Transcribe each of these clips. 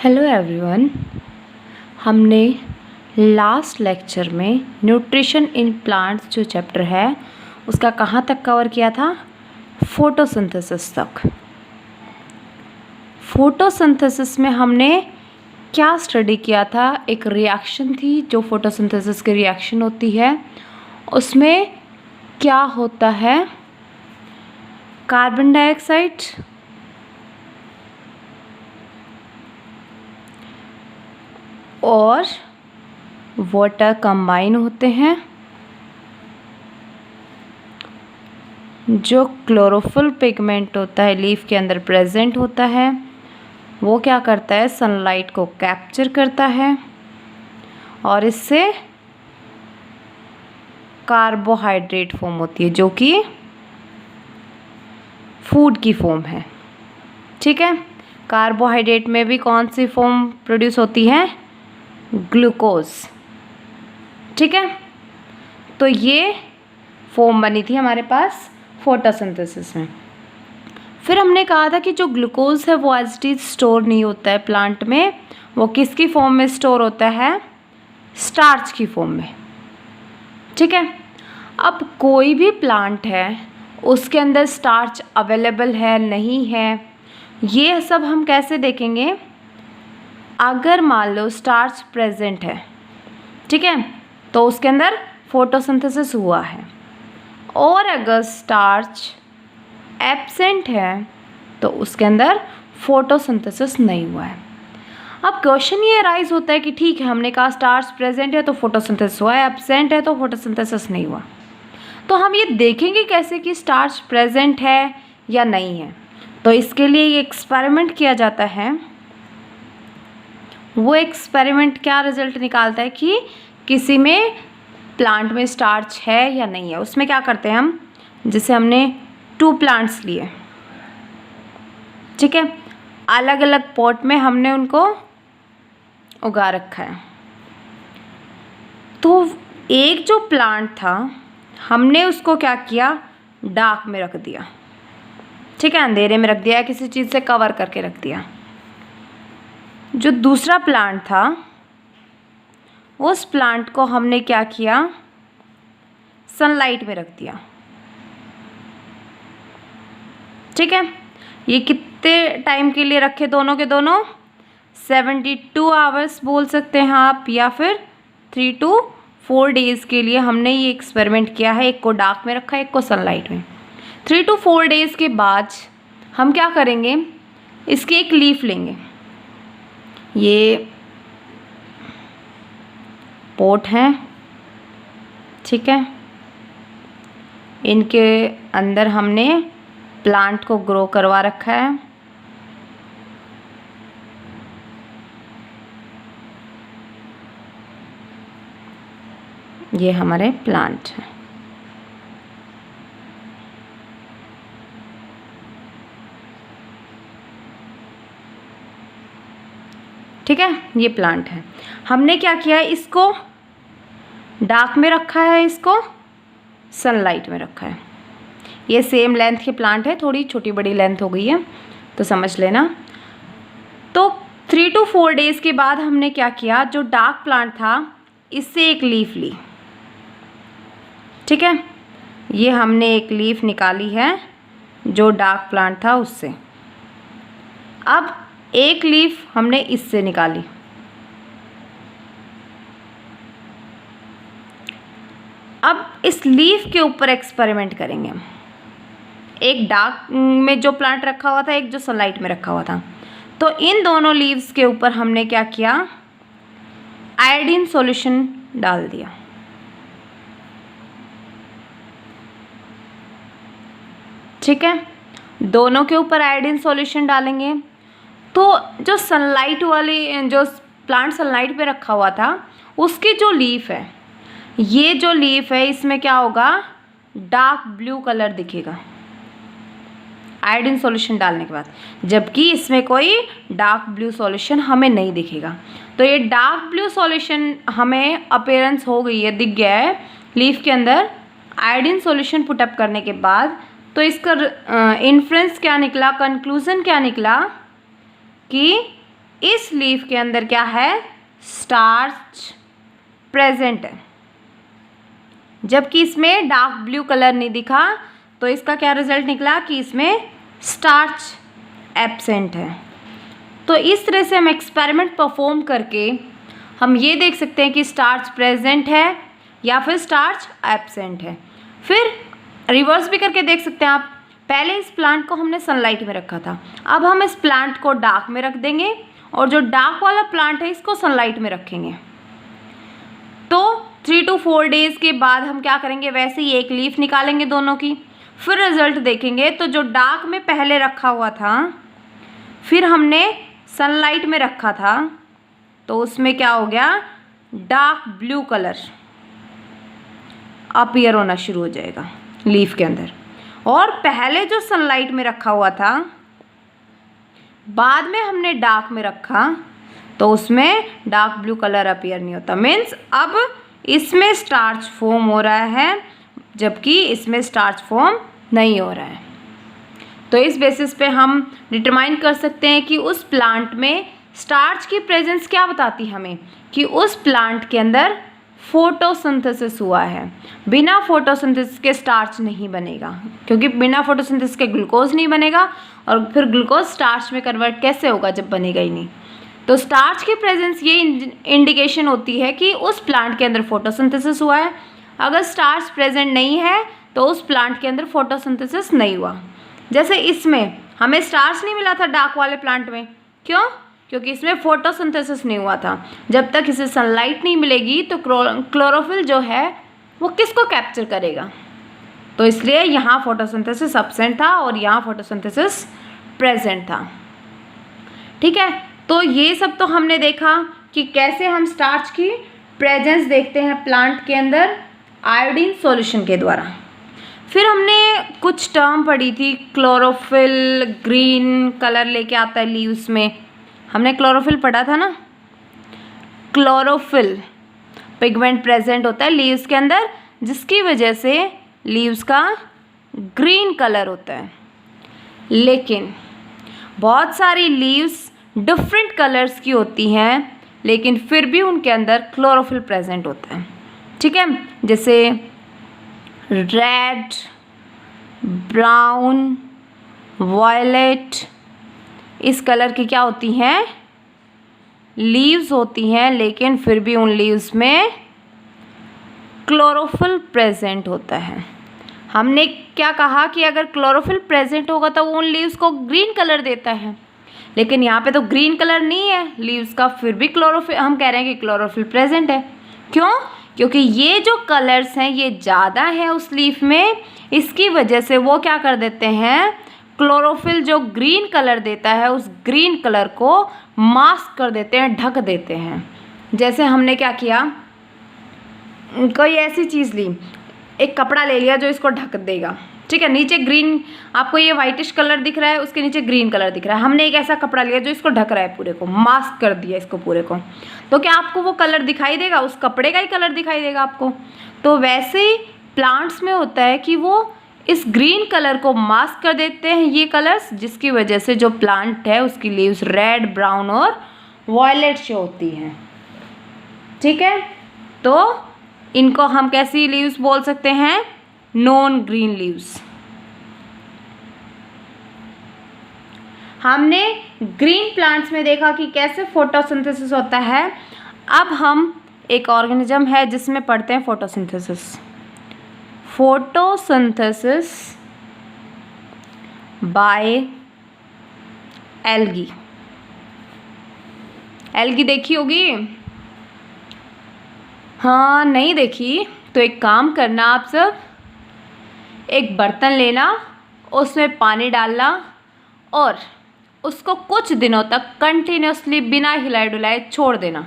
Hello everyone. हमने last lecture में nutrition in plants जो चैप्टर है उसका कहाँ तक कवर किया था? फोटोसिंथेसिस तक। फोटोसिंथेसिस में हमने क्या स्टडी किया था? एक रिएक्शन थी जो फोटोसिंथेसिस की रिएक्शन होती है, उसमें क्या होता है? कार्बन डाइऑक्साइड और वाटर कंबाइन होते हैं। जो क्लोरोफिल पिगमेंट होता है लीफ के अंदर प्रेजेंट होता है, वो क्या करता है? सनलाइट को कैप्चर करता है और इससे कार्बोहाइड्रेट फॉर्म होती है जो कि फूड की फॉर्म है। ठीक है, कार्बोहाइड्रेट में भी कौन सी फॉर्म प्रोड्यूस होती है? ग्लूकोज। ठीक है, तो ये फॉर्म बनी थी हमारे पास फोटोसिंथेसिस में। फिर हमने कहा था कि जो ग्लूकोज है वो एज इट इज स्टोर नहीं होता है प्लांट में, वो किसकी फॉर्म में स्टोर होता है? स्टार्च की फॉर्म में। ठीक है, अब कोई भी प्लांट है उसके अंदर स्टार्च अवेलेबल है नहीं है, ये सब हम कैसे देखेंगे? अगर मान लो स्टार्च प्रेजेंट है, ठीक है, तो उसके अंदर फोटोसिंथेसिस हुआ है, और अगर स्टार्च एब्सेंट है तो उसके अंदर फोटोसिंथेसिस नहीं हुआ है। अब क्वेश्चन ये राइज होता है कि ठीक है, हमने कहा स्टार्च प्रेजेंट है तो फोटोसिंथेसिस हुआ है, एब्सेंट है तो फोटोसिंथेसिस नहीं हुआ, तो हम ये देखेंगे कैसे कि स्टार्च प्रेजेंट है या नहीं है? तो इसके लिए ये एक्सपेरिमेंट किया जाता है। वो एक्सपेरिमेंट क्या रिजल्ट निकालता है कि किसी में प्लांट में स्टार्च है या नहीं है। उसमें क्या करते हैं हम, जैसे हमने 2 प्लांट्स लिए, ठीक है, अलग अलग पॉट में हमने उनको उगा रखा है। तो एक जो प्लांट था हमने उसको क्या किया? डार्क में रख दिया, ठीक है, अंधेरे में रख दिया, किसी चीज़ से कवर करके रख दिया। जो दूसरा प्लांट था उस प्लांट को हमने क्या किया? सनलाइट में रख दिया। ठीक है, ये कितने टाइम के लिए रखे? दोनों के दोनों 72 आवर्स बोल सकते हैं आप, या फिर 3 to 4 डेज़ के लिए हमने ये एक्सपेरिमेंट किया है। एक को डार्क में रखा है, एक को सनलाइट में। 3 to 4 डेज़ के बाद हम क्या करेंगे? इसकी एक लीफ लेंगे। ये पोट हैं, ठीक है, इनके अंदर हमने प्लांट को ग्रो करवा रखा है। ये हमारे प्लांट हैं। ठीक है, ये प्लांट है। हमने क्या किया है? इसको डार्क में रखा है, इसको सनलाइट में रखा है। ये सेम लेंथ के प्लांट है, थोड़ी छोटी बड़ी लेंथ हो गई है तो समझ लेना। तो 3 to 4 डेज़ के बाद हमने क्या किया? जो डार्क प्लांट था इससे एक लीफ ली, ठीक है, ये हमने एक लीफ निकाली है जो डार्क प्लांट था उससे। अब एक लीफ हमने इससे निकाली। अब इस लीफ के ऊपर एक्सपेरिमेंट करेंगे हम। एक डार्क में जो प्लांट रखा हुआ था, एक जो सनलाइट में रखा हुआ था, तो इन दोनों लीव्स के ऊपर हमने क्या किया? आयोडीन सॉल्यूशन डाल दिया। ठीक है, दोनों के ऊपर आयोडीन सॉल्यूशन डालेंगे तो जो सनलाइट वाली, जो प्लांट सनलाइट पे रखा हुआ था उसकी जो लीफ है, ये जो लीफ है इसमें क्या होगा? डार्क ब्लू कलर दिखेगा आयोडीन सॉल्यूशन डालने के बाद, जबकि इसमें कोई डार्क ब्लू सॉल्यूशन हमें नहीं दिखेगा। तो ये डार्क ब्लू सॉल्यूशन हमें अपीयरेंस हो गई है, दिख गया है लीफ के अंदर आयोडीन सॉल्यूशन पुटअप करने के बाद। तो इसका इन्फ्रेंस क्या निकला? कंक्लूजन क्या निकला? कि इस लीफ के अंदर क्या है, स्टार्च प्रेजेंट है, जबकि इसमें डार्क ब्लू कलर नहीं दिखा, तो इसका क्या रिजल्ट निकला कि इसमें स्टार्च एब्सेंट है। तो इस तरह से हम एक्सपेरिमेंट परफॉर्म करके हम ये देख सकते हैं कि स्टार्च प्रेजेंट है या फिर स्टार्च एब्सेंट है। फिर रिवर्स भी करके देख सकते हैं आप। पहले इस प्लांट को हमने सनलाइट में रखा था, अब हम इस प्लांट को डार्क में रख देंगे और जो डार्क वाला प्लांट है इसको सनलाइट में रखेंगे। तो 3 to 4 डेज़ के बाद हम क्या करेंगे, वैसे ही एक लीफ निकालेंगे दोनों की, फिर रिजल्ट देखेंगे। तो जो डार्क में पहले रखा हुआ था फिर हमने सनलाइट में रखा था, तो उसमें क्या हो गया, डार्क ब्लू कलर अपीयर होना शुरू हो जाएगा लीफ के अंदर। और पहले जो सनलाइट में रखा हुआ था बाद में हमने डार्क में रखा, तो उसमें डार्क ब्लू कलर अपीयर नहीं होता। मीन्स अब इसमें स्टार्च फॉर्म हो रहा है जबकि इसमें स्टार्च फॉर्म नहीं हो रहा है। तो इस बेसिस पे हम डिटरमाइन कर सकते हैं कि उस प्लांट में स्टार्च की प्रेजेंस क्या बताती है हमें, कि उस प्लांट के अंदर फोटोसिंथेसिस हुआ है। बिना फोटोसिंथेसिस के स्टार्च नहीं बनेगा, क्योंकि बिना फोटोसिंथेसिस के ग्लूकोज नहीं बनेगा, और फिर ग्लूकोज स्टार्च में कन्वर्ट कैसे होगा जब बनेगा ही नहीं। तो स्टार्च की प्रेजेंस ये इंडिकेशन होती है कि उस प्लांट के अंदर फोटोसिंथेसिस हुआ है। अगर स्टार्च प्रेजेंट नहीं है तो उस प्लांट के अंदर फोटोसिंथेसिस नहीं हुआ। जैसे इसमें हमें स्टार्च नहीं मिला था डार्क वाले प्लांट में, क्यों, क्योंकि इसमें फोटोसिंथेसिस नहीं हुआ था। जब तक इसे सनलाइट नहीं मिलेगी तो क्लोरोफिल जो है वो किसको कैप्चर करेगा, तो इसलिए यहाँ फोटोसिंथेसिस एब्सेंट था और यहाँ फोटोसिंथेसिस प्रेजेंट था। ठीक है, तो ये सब तो हमने देखा कि कैसे हम स्टार्च की प्रेजेंस देखते हैं प्लांट के अंदर आयोडीन सॉल्यूशन के द्वारा। फिर हमने कुछ टर्म पढ़ी थी, क्लोरोफिल, ग्रीन कलर लेके आता है लीव्स में, हमने क्लोरोफिल पढ़ा था ना। क्लोरोफिल पिगमेंट प्रेजेंट होता है लीव्स के अंदर, जिसकी वजह से लीव्स का ग्रीन कलर होता है। लेकिन बहुत सारी लीव्स डिफरेंट कलर्स की होती हैं, लेकिन फिर भी उनके अंदर क्लोरोफिल प्रेजेंट होता है। ठीक है, जैसे रेड, ब्राउन, वायलेट, इस कलर की क्या होती हैं, लीव्स होती हैं, लेकिन फिर भी उन लीव्स में क्लोरोफिल प्रेजेंट होता है। हमने क्या कहा कि अगर क्लोरोफिल प्रेजेंट होगा तो उन लीव्स को ग्रीन कलर देता है, लेकिन यहाँ पे तो ग्रीन कलर नहीं है लीव्स का, फिर भी क्लोरोफिल, हम कह रहे हैं कि क्लोरोफिल प्रेजेंट है। क्यों, क्योंकि ये जो कलर्स हैं ये ज़्यादा हैं उस लीफ में, इसकी वजह से वो क्या कर देते हैं, क्लोरोफिल जो ग्रीन कलर देता है उस ग्रीन कलर को मास्क कर देते हैं, ढक देते हैं। जैसे हमने क्या किया, कोई ऐसी चीज़ ली, एक कपड़ा ले लिया जो इसको ढक देगा, ठीक है, नीचे ग्रीन, आपको ये वाइटिश कलर दिख रहा है, उसके नीचे ग्रीन कलर दिख रहा है, हमने एक ऐसा कपड़ा लिया जो इसको ढक रहा है, पूरे को मास्क कर दिया इसको पूरे को, तो क्या आपको वो कलर दिखाई देगा, उस कपड़े का ही कलर दिखाई देगा आपको। तो वैसे ही प्लांट्स में होता है कि वो इस ग्रीन कलर को मास्क कर देते हैं ये कलर्स, जिसकी वजह से जो प्लांट है उसकी लीव्स रेड, ब्राउन और वायलेट शो होती हैं। ठीक है, तो इनको हम कैसी लीव्स बोल सकते हैं, नॉन ग्रीन लीव्स। हमने ग्रीन प्लांट्स में देखा कि कैसे फोटोसिंथेसिस होता है। अब हम एक ऑर्गेनिज्म है जिसमें पढ़ते हैं photosynthesis. Photosynthesis by algae. Algae देखी होगी? हाँ, नहीं देखी तो एक काम करना, आप सब एक बर्तन लेना, उसमें पानी डालना और उसको कुछ दिनों तक कंटिन्यूसली बिना हिलाए डुलाए छोड़ देना।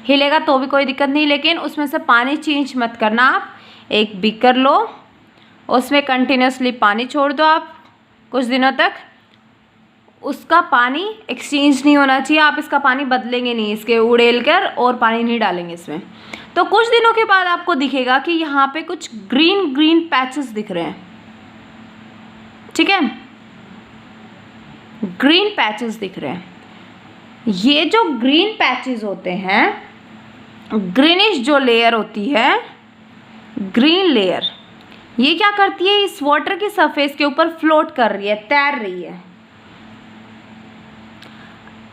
हिलेगा तो भी कोई दिक्कत नहीं, लेकिन उसमें से पानी चेंज मत करना। आप एक बीकर लो, उसमें कंटिन्यूसली पानी छोड़ दो आप कुछ दिनों तक, उसका पानी एक्सचेंज नहीं होना चाहिए, आप इसका पानी बदलेंगे नहीं, इसके उड़ेल कर और पानी नहीं डालेंगे इसमें। तो कुछ दिनों के बाद आपको दिखेगा कि यहाँ पे कुछ ग्रीन ग्रीन पैचेस दिख रहे हैं। ठीक है, ग्रीन पैचेस दिख रहे हैं। ये जो ग्रीन पैचेस होते हैं, ग्रीनिश जो लेयर होती है, ग्रीन लेयर, ये क्या करती है, इस वाटर की सरफेस के ऊपर फ्लोट कर रही है, तैर रही है।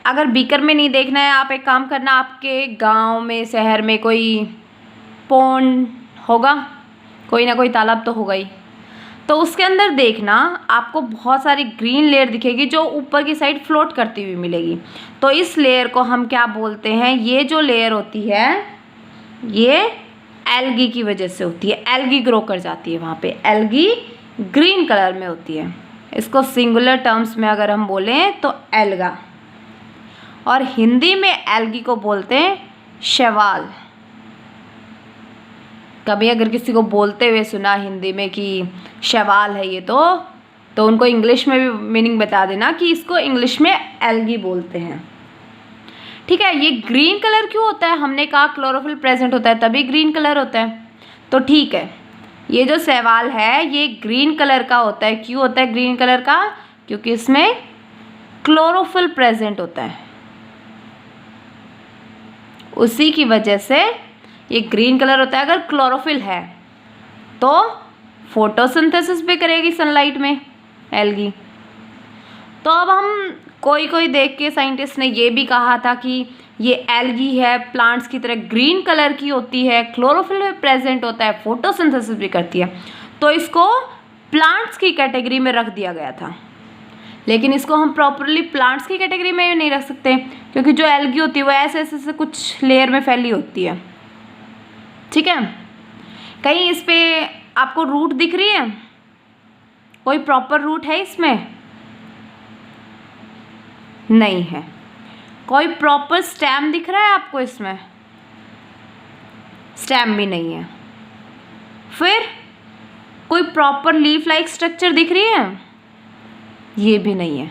अगर बीकर में नहीं देखना है, आप एक काम करना, आपके गांव में, शहर में कोई पॉन्ड होगा, कोई ना कोई तालाब तो होगा ही, तो उसके अंदर देखना, आपको बहुत सारी ग्रीन लेयर दिखेगी जो ऊपर की साइड फ्लोट करती हुई मिलेगी। तो इस लेयर को हम क्या बोलते हैं, ये जो लेयर होती है ये एल्गी की वजह से होती है, एल्गी ग्रो कर जाती है वहाँ पे, एल्गी ग्रीन कलर में होती है। इसको सिंगुलर टर्म्स में अगर हम बोलें तो एल्गा, और हिंदी में एल्गी को बोलते हैं शैवाल। कभी अगर किसी को बोलते हुए सुना हिंदी में कि शैवाल है ये, तो उनको इंग्लिश में भी मीनिंग बता देना कि इसको इंग्लिश में एल्गी बोलते हैं। ठीक है, ये ग्रीन कलर क्यों होता है, हमने कहा क्लोरोफिल प्रेजेंट होता है तभी ग्रीन कलर होता है, तो ठीक है, ये जो शैवाल है ये ग्रीन कलर का होता है। क्यों होता है ग्रीन कलर का, क्योंकि इसमें क्लोरोफिल प्रेजेंट होता है, उसी की वजह से ये ग्रीन कलर होता है। अगर क्लोरोफिल है तो फोटोसिंथेसिस भी करेगी सनलाइट में एल्गी। तो अब हम कोई देख के साइंटिस्ट ने ये भी कहा था कि ये एल्गी है, प्लांट्स की तरह ग्रीन कलर की होती है, क्लोरोफिल में प्रेजेंट होता है, फोटोसिंथेसिस भी करती है, तो इसको प्लांट्स की कैटेगरी में रख दिया गया था। लेकिन इसको हम प्रॉपरली प्लांट्स की कैटेगरी में नहीं रख सकते, क्योंकि जो एल्गी होती है वो ऐसे ऐसे कुछ लेयर में फैली होती है। ठीक है, कहीं इस पे आपको रूट दिख रही है, कोई प्रॉपर रूट है इसमें, नहीं है। कोई प्रॉपर स्टेम दिख रहा है आपको इसमें, स्टेम भी नहीं है। फिर कोई प्रॉपर लीफ लाइक स्ट्रक्चर दिख रही है, ये भी नहीं है।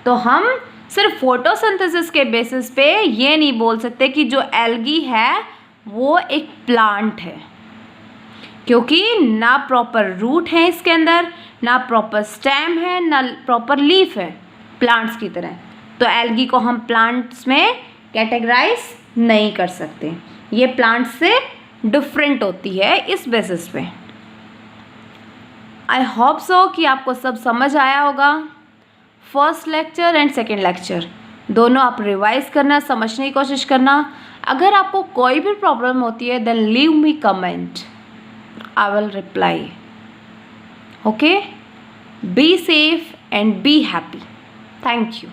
तो हम सिर्फ फोटोसिंथेसिस के बेसिस पे ये नहीं बोल सकते कि जो एल्गी है वो एक प्लांट है, क्योंकि ना प्रॉपर रूट है इसके अंदर, ना प्रॉपर स्टेम है, ना प्रॉपर लीफ है प्लांट्स की तरह। तो एल्गी को हम प्लांट्स में कैटेगराइज नहीं कर सकते, ये प्लांट्स से डिफरेंट होती है इस बेसिस पे। आई होप सो कि आपको सब समझ आया होगा। First lecture and second lecture दोनों आप रिवाइज करना, समझने की कोशिश करना। अगर आपको कोई भी प्रॉब्लम होती है then leave me comment, I will reply. Okay, be safe and be happy. Thank you.